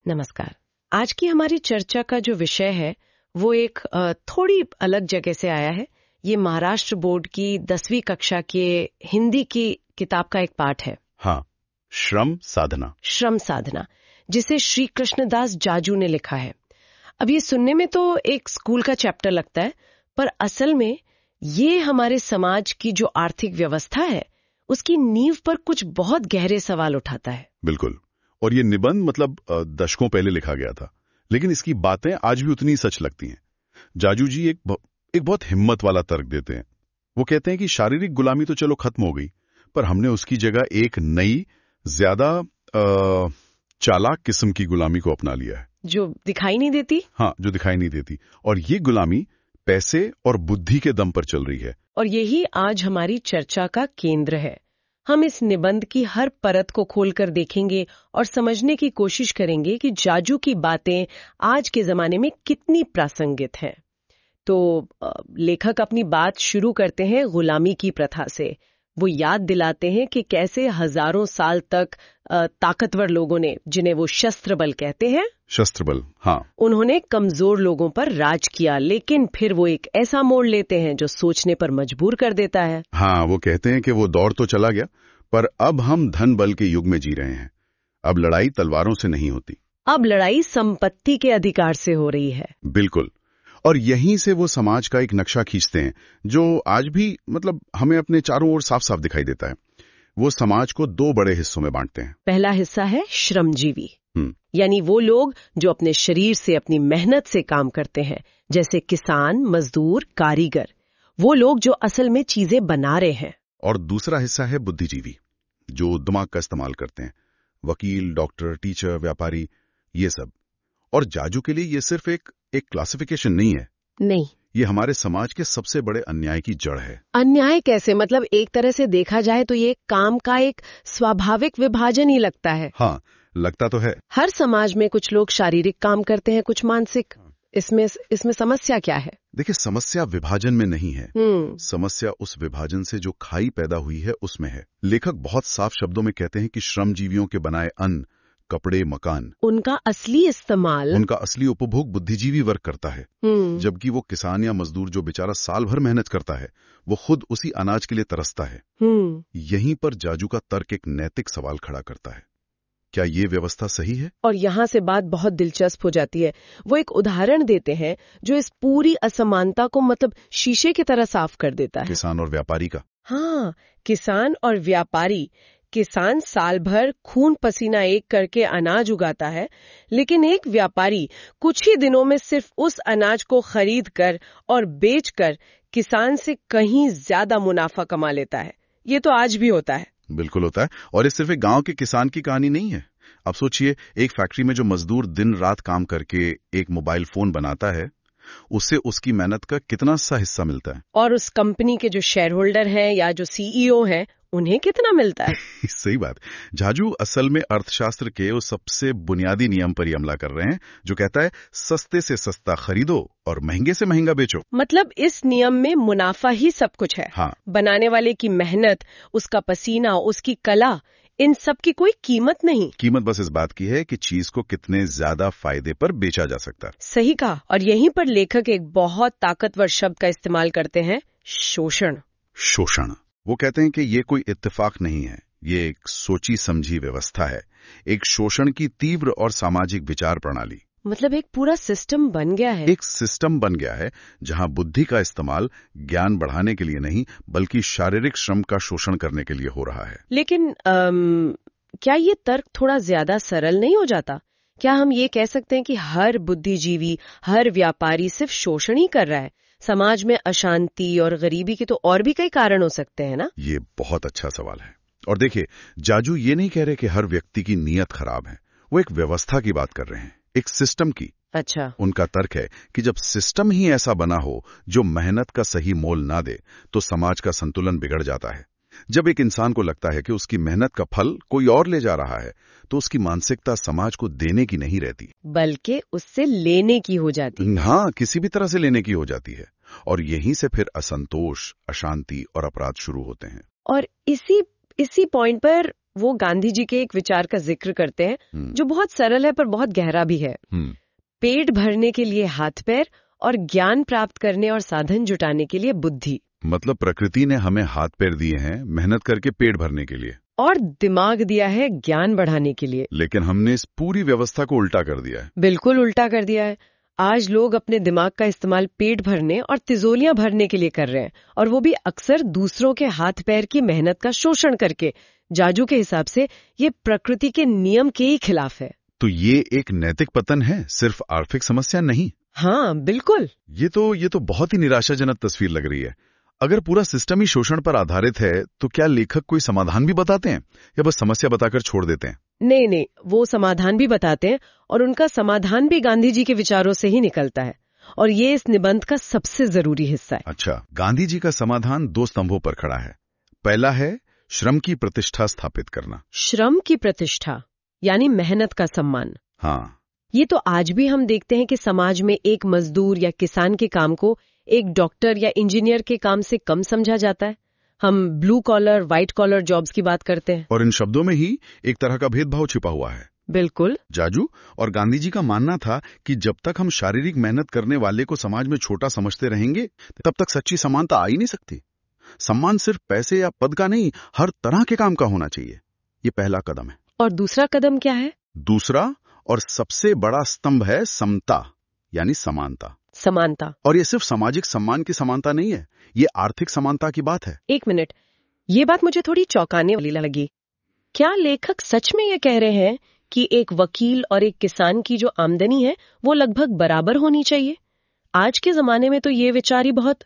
नमस्कार। आज की हमारी चर्चा का जो विषय है वो एक थोड़ी अलग जगह से आया है। ये महाराष्ट्र बोर्ड की 10वीं कक्षा के हिंदी की किताब का एक पाठ है। हाँ, श्रम साधना। श्रम साधना, जिसे श्री कृष्णदास जाजू ने लिखा है। अब ये सुनने में तो एक स्कूल का चैप्टर लगता है, पर असल में ये हमारे समाज की जो आर्थिक व्यवस्था है उसकी नींव पर कुछ बहुत गहरे सवाल उठाता है। बिल्कुल। और ये निबंध दशकों पहले लिखा गया था, लेकिन इसकी बातें आज भी उतनी सच लगती हैं। जाजू जी एक बहुत हिम्मत वाला तर्क देते हैं। वो कहते हैं कि शारीरिक गुलामी तो चलो खत्म हो गई, पर हमने उसकी जगह एक नई, ज्यादा चालाक किस्म की गुलामी को अपना लिया है, जो दिखाई नहीं देती। हाँ, जो दिखाई नहीं देती। और ये गुलामी पैसे और बुद्धि के दम पर चल रही है। और यही आज हमारी चर्चा का केंद्र है। हम इस निबंध की हर परत को खोलकर देखेंगे और समझने की कोशिश करेंगे कि जाजू की बातें आज के जमाने में कितनी प्रासंगिक हैं। तो लेखक अपनी बात शुरू करते हैं गुलामी की प्रथा से। वो याद दिलाते हैं कि कैसे हजारों साल तक ताकतवर लोगों ने, जिन्हें वो शस्त्र बल कहते हैं, शस्त्र बल, हाँ, उन्होंने कमजोर लोगों पर राज किया, लेकिन फिर वो एक ऐसा मोड़ लेते हैं जो सोचने पर मजबूर कर देता है। हाँ, वो कहते हैं कि वो दौर तो चला गया, पर अब हम धन बल के युग में जी रहे हैं। अब लड़ाई तलवारों से नहीं होती, अब लड़ाई संपत्ति के अधिकार से हो रही है। बिल्कुल। और यहीं से वो समाज का एक नक्शा खींचते हैं जो आज भी हमें अपने चारों ओर साफ साफ दिखाई देता है। वो समाज को दो बड़े हिस्सों में बांटते हैं। पहला हिस्सा है श्रमजीवी, यानी वो लोग जो अपने शरीर से, अपनी मेहनत से काम करते हैं, जैसे किसान, मजदूर, कारीगर, वो लोग जो असल में चीजें बना रहे हैं। और दूसरा हिस्सा है बुद्धिजीवी, जो दिमाग का इस्तेमाल करते हैं, वकील, डॉक्टर, टीचर, व्यापारी, ये सब। और जाजू के लिए ये सिर्फ एक क्लासिफिकेशन नहीं है, नहीं, ये हमारे समाज के सबसे बड़े अन्याय की जड़ है। अन्याय कैसे? मतलब एक तरह से देखा जाए तो ये काम का एक स्वाभाविक विभाजन ही लगता है। हाँ, लगता तो है। हर समाज में कुछ लोग शारीरिक काम करते हैं, कुछ मानसिक। इसमें समस्या क्या है? देखिए, समस्या विभाजन में नहीं है, समस्या उस विभाजन से जो खाई पैदा हुई है उसमें है। लेखक बहुत साफ शब्दों में कहते हैं कि श्रमजीवियों के बनाए अन्न, कपड़े, मकान, उनका असली इस्तेमाल, उनका असली उपभोग बुद्धिजीवी वर्ग करता है। जबकि वो किसान या मजदूर जो बेचारा साल भर मेहनत करता है, वो खुद उसी अनाज के लिए तरसता है। यहीं पर जाजू का तर्क एक नैतिक सवाल खड़ा करता है, क्या ये व्यवस्था सही है? और यहाँ से बात बहुत दिलचस्प हो जाती है। वो एक उदाहरण देते हैं जो इस पूरी असमानता को शीशे की तरह साफ कर देता है। किसान और व्यापारी का। हाँ, किसान और व्यापारी। किसान साल भर खून पसीना एक करके अनाज उगाता है, लेकिन एक व्यापारी कुछ ही दिनों में सिर्फ उस अनाज को खरीद कर और बेचकर किसान से कहीं ज्यादा मुनाफा कमा लेता है। ये तो आज भी होता है। बिल्कुल होता है। और ये सिर्फ एक गांव के किसान की कहानी नहीं है। अब सोचिए, एक फैक्ट्री में जो मजदूर दिन रात काम करके एक मोबाइल फोन बनाता है, उससे उसकी मेहनत का कितना सा हिस्सा मिलता है? और उस कंपनी के जो शेयर होल्डर हैं या जो सीईओ हैं, उन्हें कितना मिलता है? सही बात। जाजू असल में अर्थशास्त्र के उस सबसे बुनियादी नियम पर ही हमला कर रहे हैं जो कहता है सस्ते से सस्ता खरीदो और महंगे से महंगा बेचो। मतलब इस नियम में मुनाफा ही सब कुछ है। हाँ। बनाने वाले की मेहनत, उसका पसीना, उसकी कला, इन सब की कोई कीमत नहीं। कीमत बस इस बात की है कि चीज को कितने ज्यादा फायदे पर बेचा जा सकता है। सही कहा। और यहीं पर लेखक एक बहुत ताकतवर शब्द का इस्तेमाल करते हैं, शोषण। शोषण। वो कहते हैं कि ये कोई इत्तेफाक नहीं है, ये एक सोची समझी व्यवस्था है, एक शोषण की तीव्र और सामाजिक विचार प्रणाली। मतलब एक पूरा सिस्टम बन गया है। एक सिस्टम बन गया है जहां बुद्धि का इस्तेमाल ज्ञान बढ़ाने के लिए नहीं, बल्कि शारीरिक श्रम का शोषण करने के लिए हो रहा है। लेकिन क्या ये तर्क थोड़ा ज्यादा सरल नहीं हो जाता? क्या हम ये कह सकते हैं कि हर बुद्धिजीवी, हर व्यापारी सिर्फ शोषण ही कर रहा है? समाज में अशांति और गरीबी के तो और भी कई कारण हो सकते हैं ना? ये बहुत अच्छा सवाल है। और देखिए, जाजू ये नहीं कह रहे कि हर व्यक्ति की नीयत खराब है, वो एक व्यवस्था की बात कर रहे हैं, एक सिस्टम की। अच्छा। उनका तर्क है कि जब सिस्टम ही ऐसा बना हो जो मेहनत का सही मोल ना दे, तो समाज का संतुलन बिगड़ जाता है। जब एक इंसान को लगता है कि उसकी मेहनत का फल कोई और ले जा रहा है, तो उसकी मानसिकता समाज को देने की नहीं रहती, बल्कि उससे लेने की हो जाती। हाँ, किसी भी तरह से लेने की हो जाती है। और यहीं से फिर असंतोष, अशांति और अपराध शुरू होते हैं। और इसी पॉइंट पर वो गांधी जी के एक विचार का जिक्र करते हैं जो बहुत सरल है पर बहुत गहरा भी है। पेट भरने के लिए हाथ पैर और ज्ञान प्राप्त करने और साधन जुटाने के लिए बुद्धि। मतलब प्रकृति ने हमें हाथ पैर दिए हैं मेहनत करके पेट भरने के लिए, और दिमाग दिया है ज्ञान बढ़ाने के लिए। लेकिन हमने इस पूरी व्यवस्था को उल्टा कर दिया है। बिल्कुल उल्टा कर दिया है। आज लोग अपने दिमाग का इस्तेमाल पेट भरने और तिजोरियां भरने के लिए कर रहे हैं, और वो भी अक्सर दूसरों के हाथ पैर की मेहनत का शोषण करके। जाजू के हिसाब से ये प्रकृति के नियम के ही खिलाफ है। तो ये एक नैतिक पतन है, सिर्फ आर्थिक समस्या नहीं। हाँ बिल्कुल। ये तो बहुत ही निराशाजनक तस्वीर लग रही है। अगर पूरा सिस्टम ही शोषण पर आधारित है तो क्या लेखक कोई समाधान भी बताते हैं या बस समस्या बताकर छोड़ देते हैं? नहीं, वो समाधान भी बताते हैं, और उनका समाधान भी गांधी जी के विचारों से ही निकलता है, और ये इस निबंध का सबसे जरूरी हिस्सा है। अच्छा, गांधी जी का समाधान 2 स्तंभों पर खड़ा है। पहला है श्रम की प्रतिष्ठा स्थापित करना। श्रम की प्रतिष्ठा यानी मेहनत का सम्मान। हाँ, ये तो आज भी हम देखते हैं कि समाज में एक मजदूर या किसान के काम को एक डॉक्टर या इंजीनियर के काम से कम समझा जाता है। हम blue collar, white collar jobs की बात करते हैं, और इन शब्दों में ही एक तरह का भेदभाव छिपा हुआ है। बिल्कुल। जाजू और गांधी जी का मानना था कि जब तक हम शारीरिक मेहनत करने वाले को समाज में छोटा समझते रहेंगे तब तक सच्ची समानता आ ही नहीं सकती। सम्मान सिर्फ पैसे या पद का नहीं, हर तरह के काम का होना चाहिए। ये पहला कदम है। और दूसरा कदम क्या है? दूसरा और सबसे बड़ा स्तंभ है समता यानी समानता। समानता। और ये सिर्फ सामाजिक सम्मान की समानता नहीं है, ये आर्थिक समानता की बात है। एक मिनट, ये बात मुझे थोड़ी चौंकाने वाली लगी। क्या लेखक सच में ये कह रहे हैं कि एक वकील और एक किसान की जो आमदनी है वो लगभग बराबर होनी चाहिए? आज के जमाने में तो ये विचार ही बहुत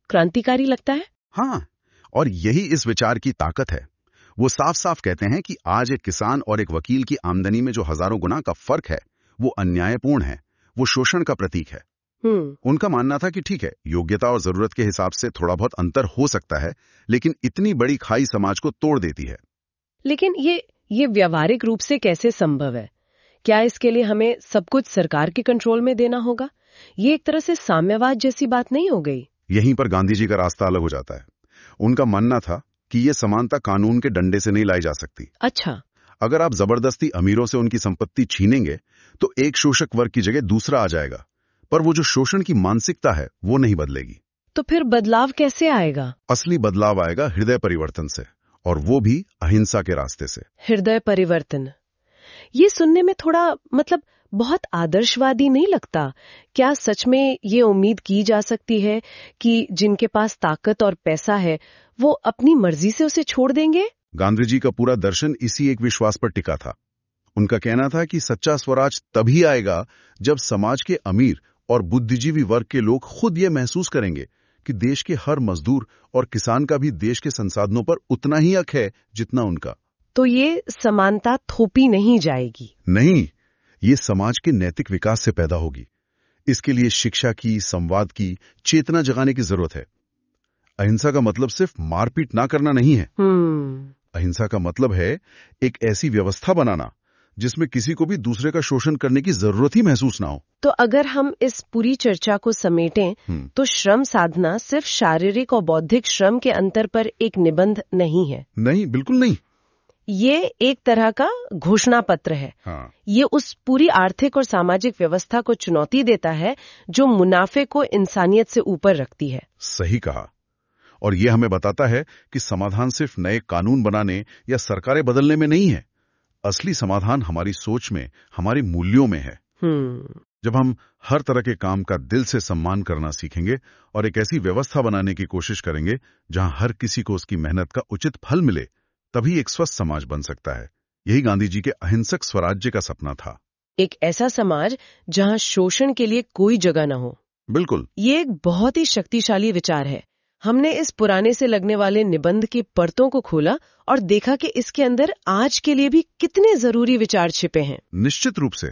क्रांतिकारी लगता है। हाँ, और यही इस विचार की ताकत है। वो साफ साफ कहते हैं कि आज एक किसान और एक वकील की आमदनी में जो हजारों गुना का फर्क है वो अन्यायपूर्ण है, वो शोषण का प्रतीक है। उनका मानना था कि ठीक है, योग्यता और जरूरत के हिसाब से थोड़ा बहुत अंतर हो सकता है, लेकिन इतनी बड़ी खाई समाज को तोड़ देती है। लेकिन ये व्यावहारिक रूप से कैसे संभव है? क्या इसके लिए हमें सब कुछ सरकार के कंट्रोल में देना होगा? ये एक तरह से साम्यवाद जैसी बात नहीं हो गई? यहीं पर गांधी जी का रास्ता अलग हो जाता है। उनका मानना था कि ये समानता कानून के डंडे से नहीं लाई जा सकती। अच्छा। अगर आप जबरदस्ती अमीरों से उनकी संपत्ति छीनेंगे तो एक शोषक वर्ग की जगह दूसरा आ जाएगा, पर वो जो शोषण की मानसिकता है वो नहीं बदलेगी। तो फिर बदलाव कैसे आएगा? असली बदलाव आएगा हृदय परिवर्तन से, और वो भी अहिंसा के रास्ते से। हृदय परिवर्तन, ये सुनने में थोड़ा बहुत आदर्शवादी नहीं लगता? क्या सच में ये उम्मीद की जा सकती है कि जिनके पास ताकत और पैसा है वो अपनी मर्जी से उसे छोड़ देंगे? गांधी जी का पूरा दर्शन इसी एक विश्वास पर टिका था। उनका कहना था कि सच्चा स्वराज तभी आएगा जब समाज के अमीर और बुद्धिजीवी वर्ग के लोग खुद ये महसूस करेंगे कि देश के हर मजदूर और किसान का भी देश के संसाधनों पर उतना ही हक है जितना उनका। तो ये समानता थोपी नहीं जाएगी? नहीं, ये समाज के नैतिक विकास से पैदा होगी। इसके लिए शिक्षा की, संवाद की, चेतना जगाने की जरूरत है। अहिंसा का मतलब सिर्फ मारपीट ना करना नहीं है। अहिंसा का मतलब है एक ऐसी व्यवस्था बनाना जिसमें किसी को भी दूसरे का शोषण करने की जरूरत ही महसूस ना हो। तो अगर हम इस पूरी चर्चा को समेटें तो श्रम साधना सिर्फ शारीरिक और बौद्धिक श्रम के अंतर पर एक निबंध नहीं है। नहीं, बिल्कुल नहीं। ये एक तरह का घोषणा पत्र है। हाँ। ये उस पूरी आर्थिक और सामाजिक व्यवस्था को चुनौती देता है जो मुनाफे को इंसानियत से ऊपर रखती है। सही कहा। और ये हमें बताता है कि समाधान सिर्फ नए कानून बनाने या सरकारें बदलने में नहीं है। असली समाधान हमारी सोच में, हमारे मूल्यों में है। जब हम हर तरह के काम का दिल से सम्मान करना सीखेंगे और एक ऐसी व्यवस्था बनाने की कोशिश करेंगे जहां हर किसी को उसकी मेहनत का उचित फल मिले, तभी एक स्वस्थ समाज बन सकता है। यही गांधी जी के अहिंसक स्वराज्य का सपना था। एक ऐसा समाज जहां शोषण के लिए कोई जगह न हो। बिल्कुल। ये एक बहुत ही शक्तिशाली विचार है। हमने इस पुराने से लगने वाले निबंध की परतों को खोला और देखा कि इसके अंदर आज के लिए भी कितने जरूरी विचार छिपे हैं। निश्चित रूप से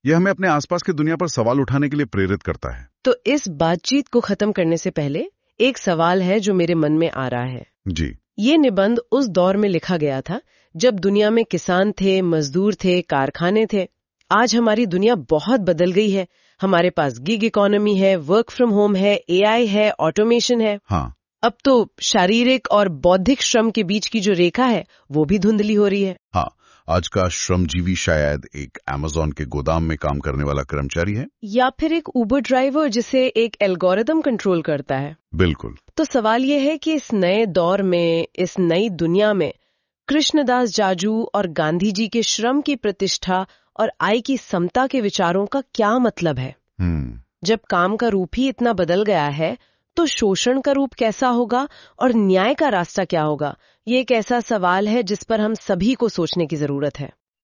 यह हमें अपने आसपास की दुनिया पर सवाल उठाने के लिए प्रेरित करता है। तो इस बातचीत को खत्म करने से पहले एक सवाल है जो मेरे मन में आ रहा है। जी। ये निबंध उस दौर में लिखा गया था जब दुनिया में किसान थे, मजदूर थे, कारखाने थे। आज हमारी दुनिया बहुत बदल गई है। हमारे पास गिग इकोनॉमी है, वर्क फ्रॉम होम है, एआई है, ऑटोमेशन है। हाँ। अब तो शारीरिक और बौद्धिक श्रम के बीच की जो रेखा है वो भी धुंधली हो रही है। हाँ, आज का श्रमजीवी शायद एक अमेज़न के गोदाम में काम करने वाला कर्मचारी है, या फिर एक उबर ड्राइवर जिसे एक एल्गोरिदम कंट्रोल करता है। बिल्कुल। तो सवाल ये है कि इस नए दौर में, इस नई दुनिया में कृष्णदास जाजू और गांधी जी के श्रम की प्रतिष्ठा और आय की समता के विचारों का क्या मतलब है? जब काम का रूप ही इतना बदल गया है तो शोषण का रूप कैसा होगा और न्याय का रास्ता क्या होगा? ये एक ऐसा सवाल है जिस पर हम सभी को सोचने की जरूरत है।